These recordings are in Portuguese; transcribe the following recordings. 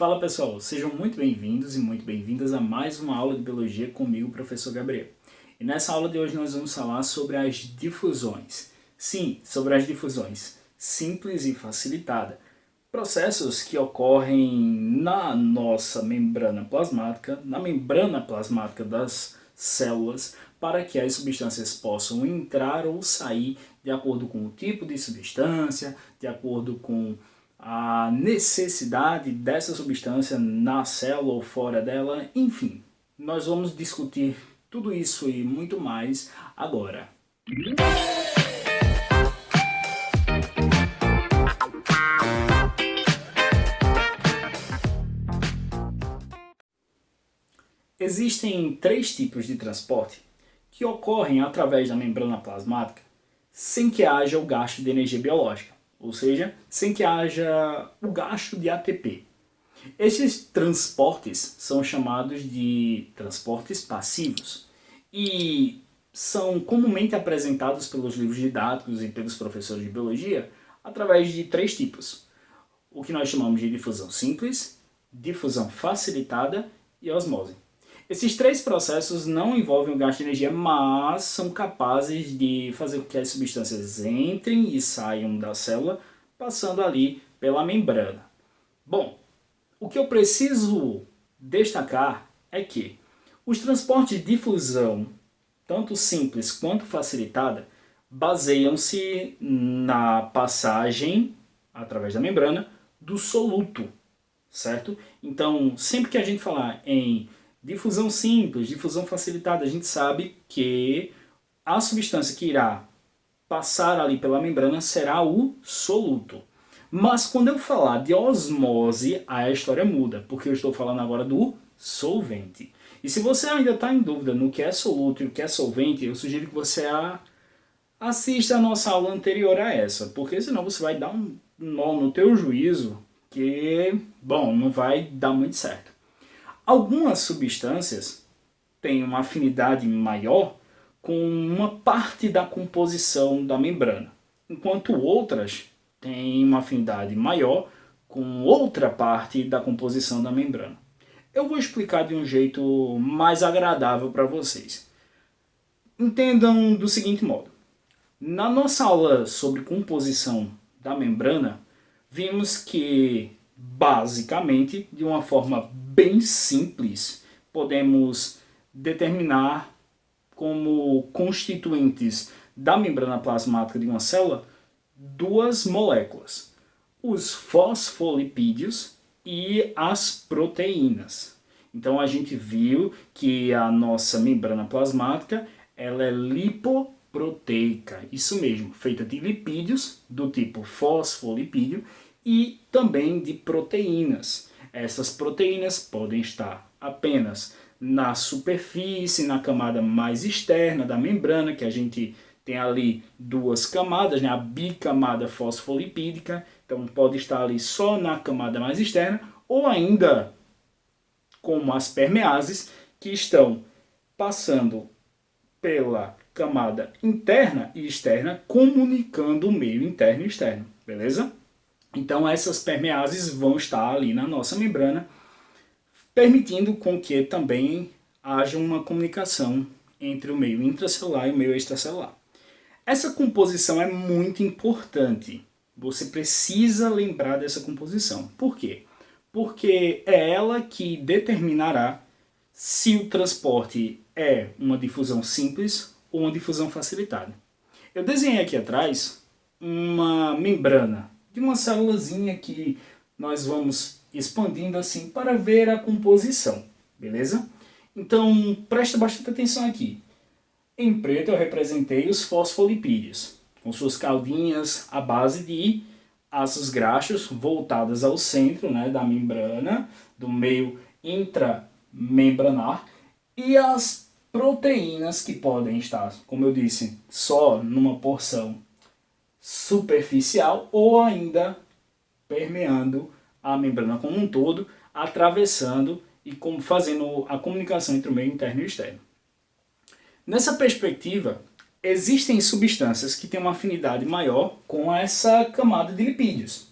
Fala pessoal, sejam muito bem-vindos e muito bem-vindas a mais uma aula de Biologia comigo, professor Gabriel. E nessa aula de hoje nós vamos falar sobre as difusões. Sim, sobre as difusões, simples e facilitada. Processos que ocorrem na nossa membrana plasmática, na membrana plasmática das células, para que as substâncias possam entrar ou sair de acordo com o tipo de substância, de acordo com a necessidade dessa substância na célula ou fora dela, enfim. Nós vamos discutir tudo isso e muito mais agora. Existem três tipos de transporte que ocorrem através da membrana plasmática sem que haja o gasto de energia biológica, ou seja, sem que haja o gasto de ATP. Esses transportes são chamados de transportes passivos e são comumente apresentados pelos livros didáticos e pelos professores de biologia através de três tipos: o que nós chamamos de difusão simples, difusão facilitada e osmose. Esses três processos não envolvem o gasto de energia, mas são capazes de fazer com que as substâncias entrem e saiam da célula, passando ali pela membrana. Bom, o que eu preciso destacar é que os transportes de difusão, tanto simples quanto facilitada, baseiam-se na passagem, através da membrana, do soluto, certo? Então, sempre que a gente falar em difusão simples, difusão facilitada, a gente sabe que a substância que irá passar ali pela membrana será o soluto. Mas quando eu falar de osmose, a história muda, porque eu estou falando agora do solvente. E se você ainda está em dúvida no que é soluto e o que é solvente, eu sugiro que você assista a nossa aula anterior a essa, porque senão você vai dar um nó no teu juízo que, bom, não vai dar muito certo. Algumas substâncias têm uma afinidade maior com uma parte da composição da membrana, enquanto outras têm uma afinidade maior com outra parte da composição da membrana. Eu vou explicar de um jeito mais agradável para vocês. Entendam do seguinte modo: na nossa aula sobre composição da membrana, vimos que, basicamente, de uma forma bem simples, podemos determinar como constituintes da membrana plasmática de uma célula duas moléculas: os fosfolipídios e as proteínas. Então a gente viu que a nossa membrana plasmática ela é lipoproteica, isso mesmo, feita de lipídios do tipo fosfolipídio e também de proteínas. Essas proteínas podem estar apenas na superfície, na camada mais externa da membrana, que a gente tem ali duas camadas, né? A bicamada fosfolipídica, então pode estar ali só na camada mais externa, ou ainda como as permeases, que estão passando pela camada interna e externa, comunicando o meio interno e externo, beleza? Então essas permeases vão estar ali na nossa membrana, permitindo com que também haja uma comunicação entre o meio intracelular e o meio extracelular. Essa composição é muito importante. Você precisa lembrar dessa composição. Por quê? Porque é ela que determinará se o transporte é uma difusão simples ou uma difusão facilitada. Eu desenhei aqui atrás uma membrana de uma célulazinha que nós vamos expandindo assim para ver a composição, beleza? Então presta bastante atenção aqui. Em preto eu representei os fosfolipídios, com suas caldinhas à base de ácidos graxos voltadas ao centro, né, da membrana, do meio intramembranar, e as proteínas que podem estar, como eu disse, só numa porção superficial ou ainda permeando a membrana como um todo, atravessando e fazendo a comunicação entre o meio interno e o externo. Nessa perspectiva, existem substâncias que têm uma afinidade maior com essa camada de lipídios.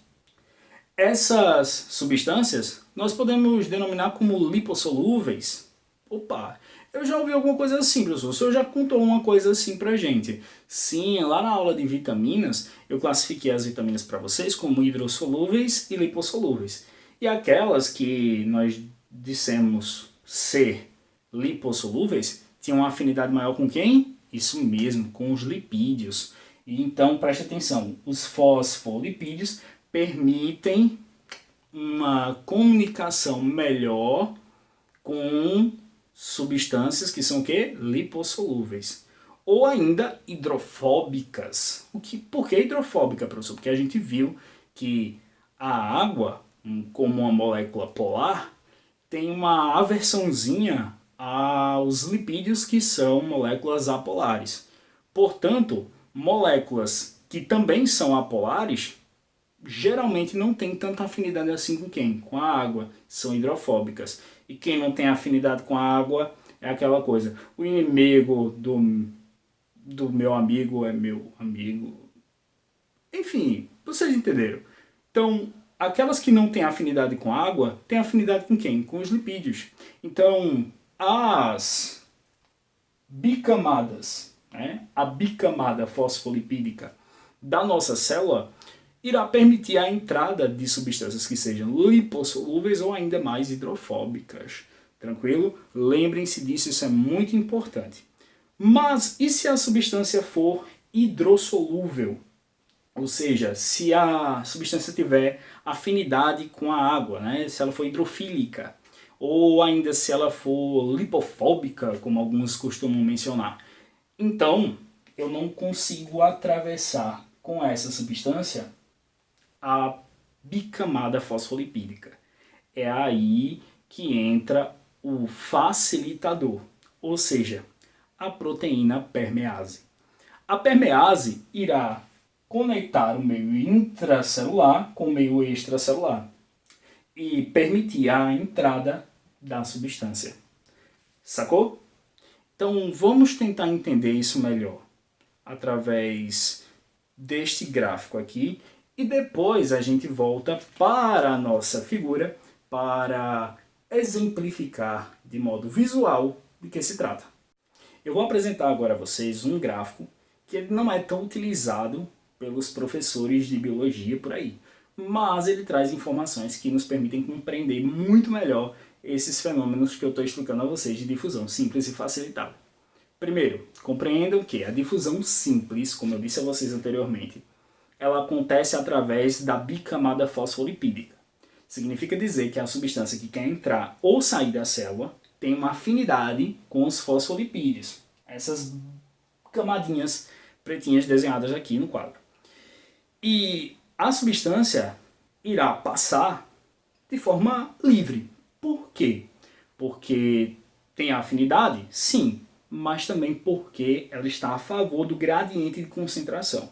Essas substâncias nós podemos denominar como lipossolúveis. Opa, eu já ouvi alguma coisa assim, professor. O senhor já contou uma coisa assim pra gente. Sim, lá na aula de vitaminas, eu classifiquei as vitaminas para vocês como hidrossolúveis e lipossolúveis. E aquelas que nós dissemos ser lipossolúveis tinham uma afinidade maior com quem? Isso mesmo, com os lipídios. E então, preste atenção, os fosfolipídios permitem uma comunicação melhor com substâncias que são o quê? Lipossolúveis. Ou ainda hidrofóbicas. Por que hidrofóbica, professor? Porque a gente viu que a água, como uma molécula polar, tem uma aversãozinha aos lipídios que são moléculas apolares. Portanto, moléculas que também são apolares geralmente não tem tanta afinidade assim com quem? Com a água, são hidrofóbicas. E quem não tem afinidade com a água é aquela coisa, o inimigo do meu amigo é meu amigo. Enfim, vocês entenderam. Então, aquelas que não têm afinidade com a água, têm afinidade com quem? Com os lipídios. Então, as bicamadas, né? A bicamada fosfolipídica da nossa célula irá permitir a entrada de substâncias que sejam lipossolúveis ou ainda mais hidrofóbicas. Tranquilo? Lembrem-se disso, isso é muito importante. Mas e se a substância for hidrossolúvel? Ou seja, se a substância tiver afinidade com a água, né? Se ela for hidrofílica, ou ainda se ela for lipofóbica, como alguns costumam mencionar. Então, eu não consigo atravessar com essa substância a bicamada fosfolipídica. É aí que entra o facilitador, ou seja, a proteína permease. A permease irá conectar o meio intracelular com o meio extracelular e permitir a entrada da substância. Sacou? Então vamos tentar entender isso melhor através deste gráfico aqui e depois a gente volta para a nossa figura para exemplificar de modo visual de que se trata. Eu vou apresentar agora a vocês um gráfico que ele não é tão utilizado pelos professores de biologia por aí, mas ele traz informações que nos permitem compreender muito melhor esses fenômenos que eu estou explicando a vocês de difusão simples e facilitada. Primeiro, compreendam que a difusão simples, como eu disse a vocês anteriormente, ela acontece através da bicamada fosfolipídica. Significa dizer que a substância que quer entrar ou sair da célula tem uma afinidade com os fosfolipídios. Essas camadinhas pretinhas desenhadas aqui no quadro. E a substância irá passar de forma livre. Por quê? Porque tem afinidade? Sim, mas também porque ela está a favor do gradiente de concentração.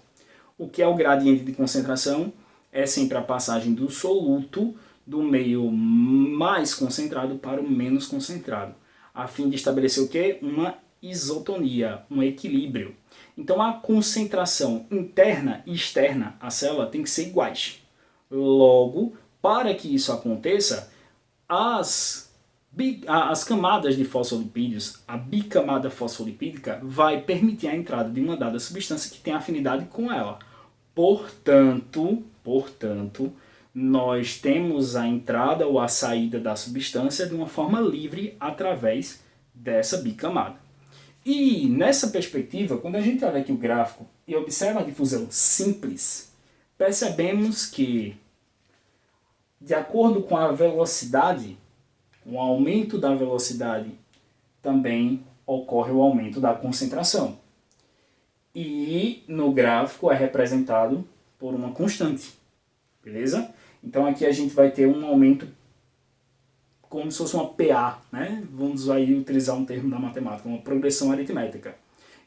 O que é o gradiente de concentração? É sempre a passagem do soluto do meio mais concentrado para o menos concentrado, a fim de estabelecer o quê? Uma isotonia, um equilíbrio. Então a concentração interna e externa à célula tem que ser iguais. Logo, para que isso aconteça, as camadas de fosfolipídios, a bicamada fosfolipídica, vai permitir a entrada de uma dada substância que tem afinidade com ela. Portanto, nós temos a entrada ou a saída da substância de uma forma livre através dessa bicamada. E nessa perspectiva, quando a gente olha aqui o gráfico e observa a difusão simples, percebemos que, de acordo com a velocidade, o aumento da velocidade também ocorre o aumento da concentração. E no gráfico é representado por uma constante, beleza? Então aqui a gente vai ter um aumento como se fosse uma PA, né? Vamos aí utilizar um termo da matemática, uma progressão aritmética.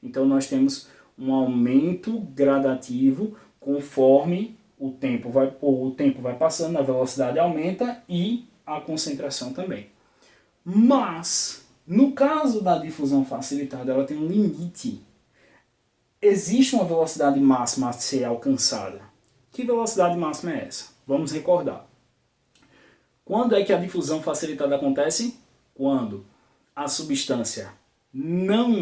Então nós temos um aumento gradativo conforme o tempo vai passando, a velocidade aumenta e a concentração também. Mas, no caso da difusão facilitada, ela tem um limite. Existe uma velocidade máxima a ser alcançada. Que velocidade máxima é essa? Vamos recordar. Quando é que a difusão facilitada acontece? Quando a substância não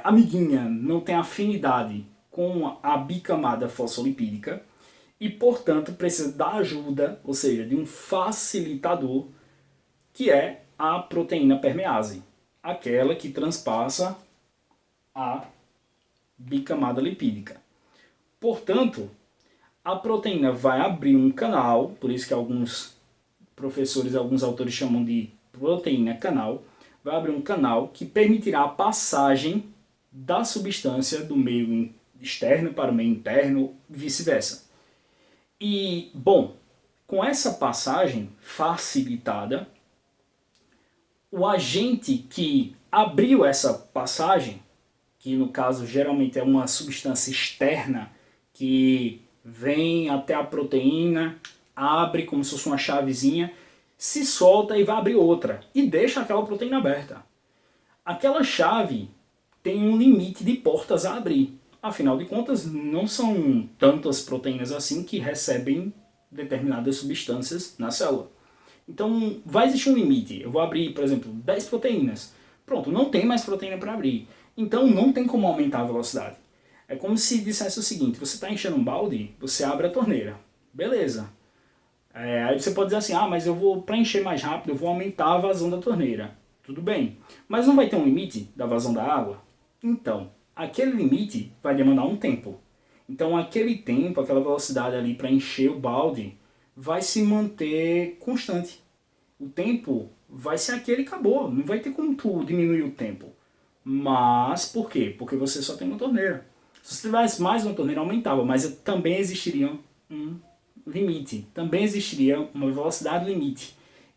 amiguinha, não tem afinidade com a bicamada fosfolipídica e, portanto, precisa da ajuda, ou seja, de um facilitador, que é a proteína permease, aquela que transpassa a bicamada lipídica. Portanto, a proteína vai abrir um canal, por isso que alguns professores, alguns autores chamam de proteína canal, vai abrir um canal que permitirá a passagem da substância do meio externo para o meio interno, vice-versa. E, bom, com essa passagem facilitada, o agente que abriu essa passagem, que no caso geralmente é uma substância externa que vem até a proteína, abre como se fosse uma chavezinha, se solta e vai abrir outra e deixa aquela proteína aberta. Aquela chave tem um limite de portas a abrir. Afinal de contas, não são tantas proteínas assim que recebem determinadas substâncias na célula. Então, vai existir um limite. Eu vou abrir, por exemplo, 10 proteínas. Pronto, não tem mais proteína para abrir. Então, não tem como aumentar a velocidade. É como se dissesse o seguinte, você está enchendo um balde, você abre a torneira. Beleza. Aí você pode dizer assim, mas eu vou, para encher mais rápido, eu vou aumentar a vazão da torneira. Tudo bem. Mas não vai ter um limite da vazão da água? Então, aquele limite vai demandar um tempo. Então, aquele tempo, aquela velocidade ali para encher o balde, vai se manter constante. O tempo vai ser aquele e acabou. Não vai ter como tu diminuir o tempo. Mas, por quê? Porque você só tem uma torneira. Se você tivesse mais uma torneira, aumentava. Mas também existiria um limite. Também existiria uma velocidade limite.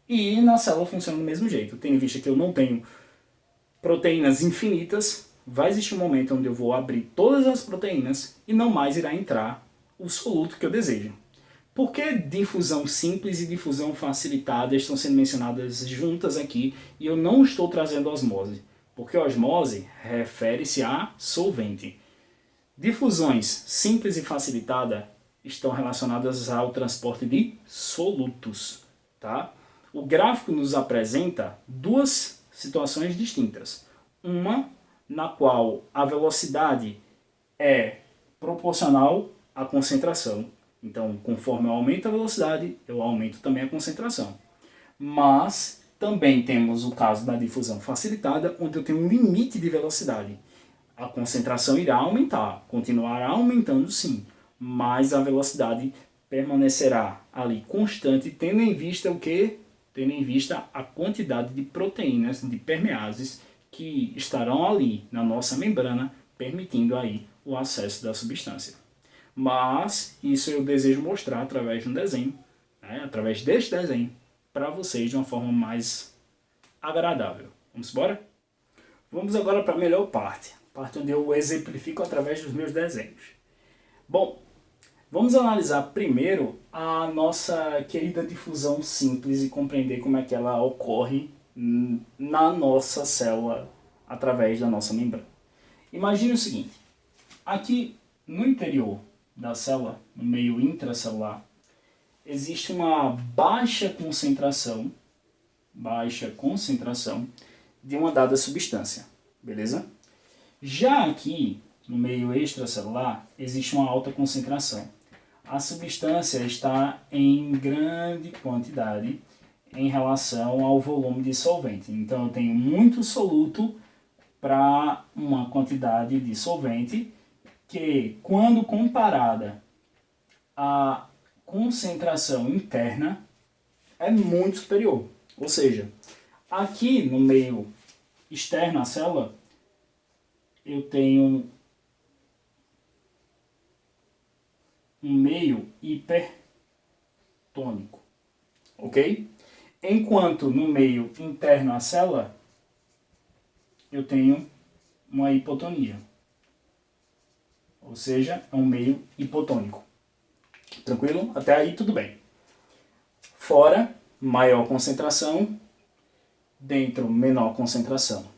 E na célula funciona do mesmo jeito. Tendo em vista que eu não tenho proteínas infinitas, vai existir um momento onde eu vou abrir todas as proteínas e não mais irá entrar o soluto que eu desejo. Por que difusão simples e difusão facilitada estão sendo mencionadas juntas aqui e eu não estou trazendo osmose? Porque osmose refere-se a solvente. Difusões simples e facilitada estão relacionadas ao transporte de solutos. Tá? O gráfico nos apresenta duas situações distintas. Uma na qual a velocidade é proporcional à concentração. Então, conforme eu aumento a velocidade, eu aumento também a concentração. Mas também temos o caso da difusão facilitada, onde eu tenho um limite de velocidade. A concentração irá aumentar, continuará aumentando sim, mas a velocidade permanecerá ali constante, tendo em vista o quê? Tendo em vista a quantidade de proteínas, de permeases, que estarão ali na nossa membrana, permitindo aí o acesso da substância. Mas isso eu desejo mostrar através de um desenho, através deste desenho, para vocês de uma forma mais agradável. Vamos embora? Vamos agora para a melhor parte onde eu exemplifico através dos meus desenhos. Bom, vamos analisar primeiro a nossa querida difusão simples e compreender como é que ela ocorre na nossa célula através da nossa membrana. Imagine o seguinte, aqui no interior da célula, no meio intracelular, existe uma baixa concentração de uma dada substância, beleza? Já aqui, no meio extracelular, existe uma alta concentração. A substância está em grande quantidade em relação ao volume de solvente. Então, eu tenho muito soluto para uma quantidade de solvente que, quando comparada à concentração interna, é muito superior. Ou seja, aqui no meio externo à célula, eu tenho um meio hipertônico, ok? Enquanto no meio interno à célula, eu tenho uma hipotonia. Ou seja, é um meio hipotônico. Tranquilo? Até aí tudo bem. Fora, maior concentração. Dentro, menor concentração.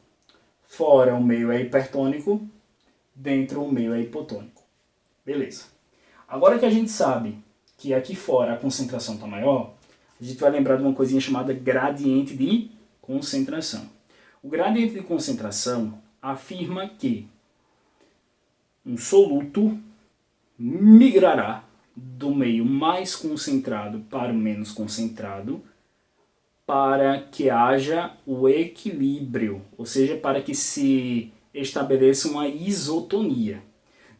Fora, o meio é hipertônico. Dentro, o meio é hipotônico. Beleza. Agora que a gente sabe que aqui fora a concentração está maior, a gente vai lembrar de uma coisinha chamada gradiente de concentração. O gradiente de concentração afirma que um soluto migrará do meio mais concentrado para o menos concentrado para que haja o equilíbrio, ou seja, para que se estabeleça uma isotonia.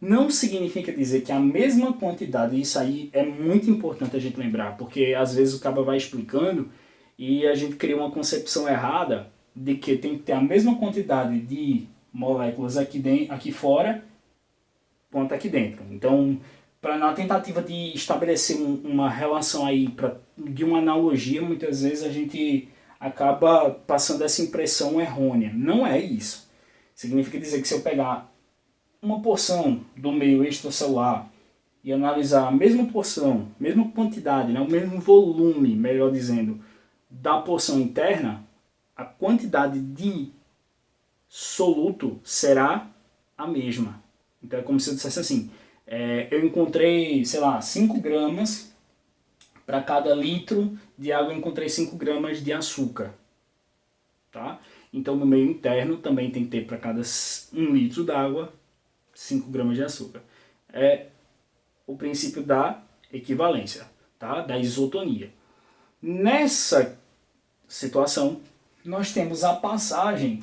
Não significa dizer que a mesma quantidade, isso aí é muito importante a gente lembrar, porque às vezes o cabo vai explicando e a gente cria uma concepção errada de que tem que ter a mesma quantidade de moléculas aqui fora quanto aqui dentro. Então, na tentativa de estabelecer uma relação aí, de uma analogia, muitas vezes a gente acaba passando essa impressão errônea. Não é isso. Significa dizer que se eu pegar uma porção do meio extracelular e analisar a mesma porção, mesma quantidade, né, o mesmo volume, melhor dizendo, da porção interna, a quantidade de soluto será a mesma. Então é como se eu dissesse assim, eu encontrei, sei lá, 5 gramas, para cada litro de água eu encontrei 5 gramas de açúcar. Tá? Então no meio interno também tem que ter para cada 1 litro d'água 5 gramas de açúcar. É o princípio da equivalência, tá? Da isotonia. Nessa situação, nós temos a passagem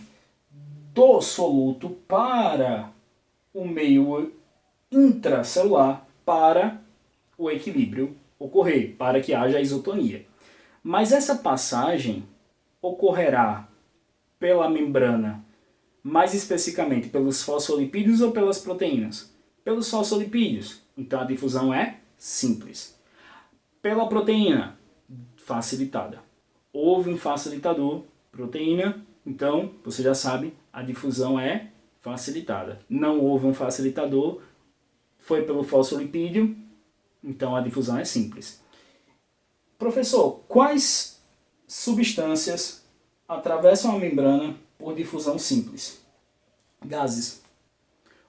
do soluto para o meio intracelular para o equilíbrio ocorrer, para que haja isotonia. Mas essa passagem ocorrerá pela membrana, mais especificamente pelos fosfolipídios ou pelas proteínas? Pelos fosfolipídios. Então a difusão é simples. Pela proteína, facilitada. Houve um facilitador, proteína, então você já sabe, a difusão é facilitada. Não houve um facilitador, foi pelo fosfolipídio, então a difusão é simples. Professor, quais substâncias atravessam a membrana por difusão simples? Gases.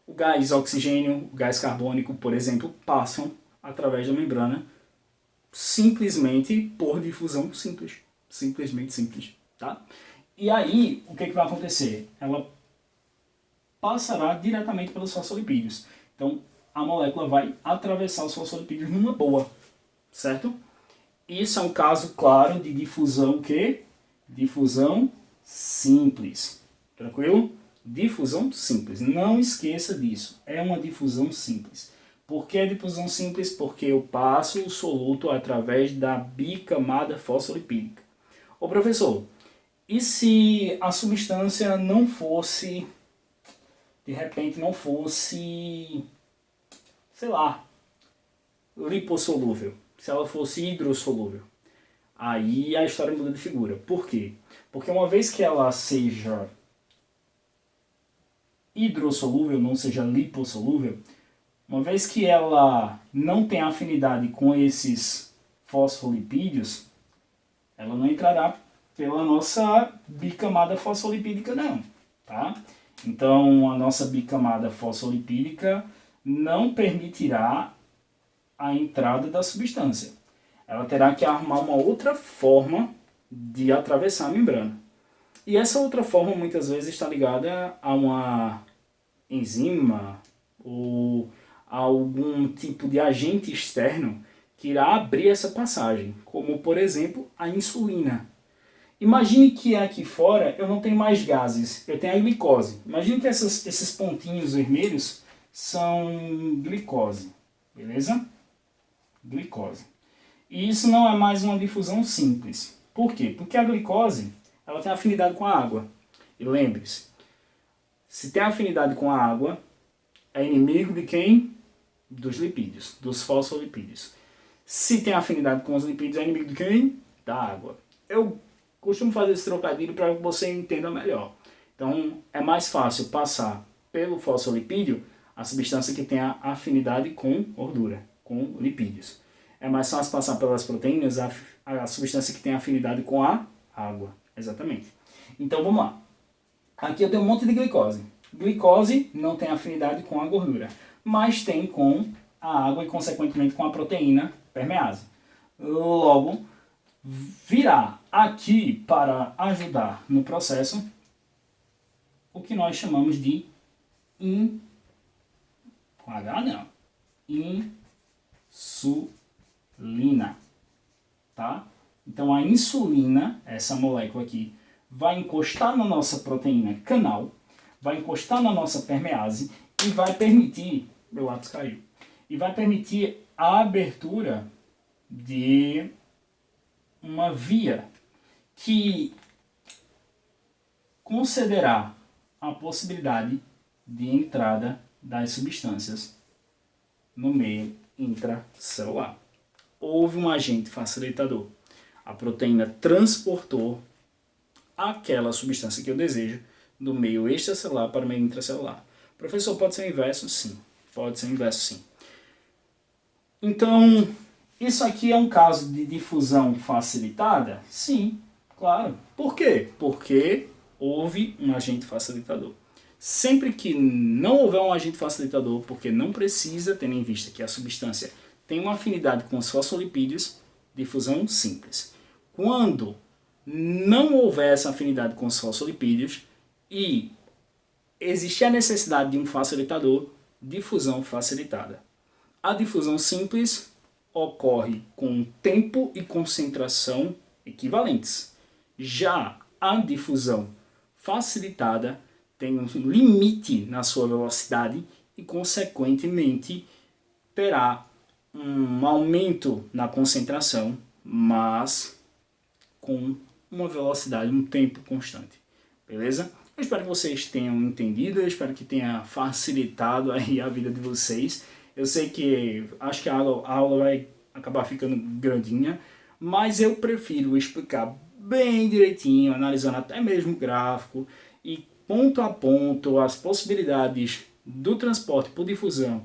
O gás oxigênio, o gás carbônico, por exemplo, passam através da membrana simplesmente por difusão simples. Simplesmente simples. Tá? E aí, o que vai acontecer? Ela passará diretamente pelos fosfolipídios. Então, a molécula vai atravessar os fosfolipídios numa boa. Certo? Isso é um caso claro de difusão que? Difusão simples. Tranquilo? Difusão simples. Não esqueça disso. É uma difusão simples. Por que difusão simples? Porque eu passo o soluto através da bicamada fosfolipídica. Ô professor, e se a substância não fosse, de repente não fosse, sei lá, lipossolúvel? Se ela fosse hidrossolúvel? Aí a história muda de figura. Por quê? Porque uma vez que ela seja hidrossolúvel, não seja lipossolúvel, uma vez que ela não tem afinidade com esses fosfolipídios, ela não entrará pela nossa bicamada fosfolipídica não, tá? Então a nossa bicamada fosfolipídica não permitirá a entrada da substância. Ela terá que arrumar uma outra forma de atravessar a membrana. E essa outra forma muitas vezes está ligada a uma enzima ou a algum tipo de agente externo que irá abrir essa passagem, como por exemplo a insulina. Imagine que aqui fora eu não tenho mais gases, eu tenho a glicose. Imagine que esses pontinhos vermelhos são glicose, beleza? Glicose. E isso não é mais uma difusão simples. Por quê? Porque a glicose ela tem afinidade com a água. E lembre-se, se tem afinidade com a água, é inimigo de quem? Dos lipídios, dos fosfolipídios. Se tem afinidade com os lipídios, é inimigo de quem? Da água. Eu costumo fazer esse trocadilho para que você entenda melhor. Então, é mais fácil passar pelo fosfolipídio a substância que tem a afinidade com gordura, com lipídios. É mais fácil passar pelas proteínas a substância que tem afinidade com a água. Exatamente. Então, vamos lá. Aqui eu tenho um monte de glicose. Glicose não tem afinidade com a gordura, mas tem com a água e, consequentemente, com a proteína permease. Logo, virá aqui para ajudar no processo o que nós chamamos de com H não, insulina, tá? Então a insulina, essa molécula aqui, vai encostar na nossa proteína canal, vai encostar na nossa permease e vai permitir, meu lápis caiu, e vai permitir a abertura de uma via que concederá a possibilidade de entrada das substâncias no meio intracelular. Houve um agente facilitador. A proteína transportou aquela substância que eu desejo do meio extracelular para o meio intracelular. Professor, pode ser o inverso? Sim. Pode ser o inverso, sim. Então, isso aqui é um caso de difusão facilitada? Sim, claro. Por quê? Porque houve um agente facilitador. Sempre que não houver um agente facilitador, porque não precisa, tendo em vista que a substância tem uma afinidade com os fosfolipídios, difusão simples. Quando não houver essa afinidade com os fosfolipídios e existir a necessidade de um facilitador, difusão facilitada. A difusão simples ocorre com tempo e concentração equivalentes. Já a difusão facilitada tem um limite na sua velocidade e, consequentemente, terá um aumento na concentração, mas com uma velocidade, um tempo constante. Beleza? Eu espero que vocês tenham entendido, eu espero que tenha facilitado aí a vida de vocês. Eu sei que acho que a aula vai acabar ficando grandinha, mas eu prefiro explicar bem direitinho, analisando até mesmo o gráfico e ponto a ponto as possibilidades do transporte por difusão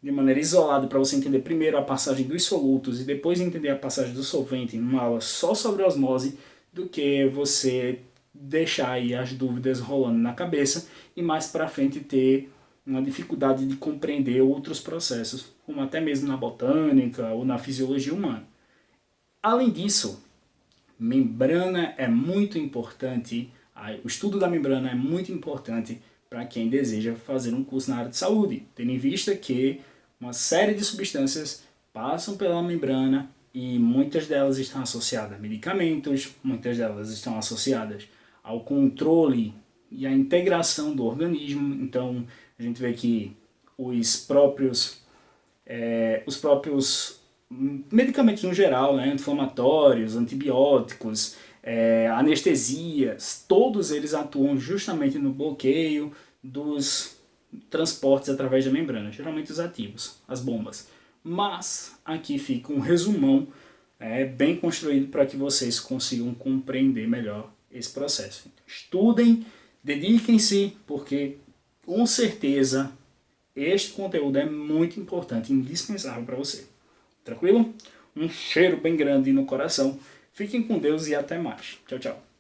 de maneira isolada, para você entender primeiro a passagem dos solutos e depois entender a passagem do solvente em uma aula só sobre osmose, do que você deixar aí as dúvidas rolando na cabeça e mais para frente ter uma dificuldade de compreender outros processos, como até mesmo na botânica ou na fisiologia humana. Além disso, membrana é muito importante, o estudo da membrana é muito importante para quem deseja fazer um curso na área de saúde, tendo em vista que uma série de substâncias passam pela membrana e muitas delas estão associadas a medicamentos, muitas delas estão associadas ao controle e à integração do organismo. Então a gente vê que os próprios medicamentos no geral, né, inflamatórios, antibióticos, anestesias, todos eles atuam justamente no bloqueio dos transportes através da membrana, geralmente os ativos, as bombas. Mas aqui fica um resumão bem construído para que vocês consigam compreender melhor esse processo. Estudem, dediquem-se, porque com certeza este conteúdo é muito importante e indispensável para você. Tranquilo? Um cheiro bem grande no coração. Fiquem com Deus e até mais. Tchau, tchau.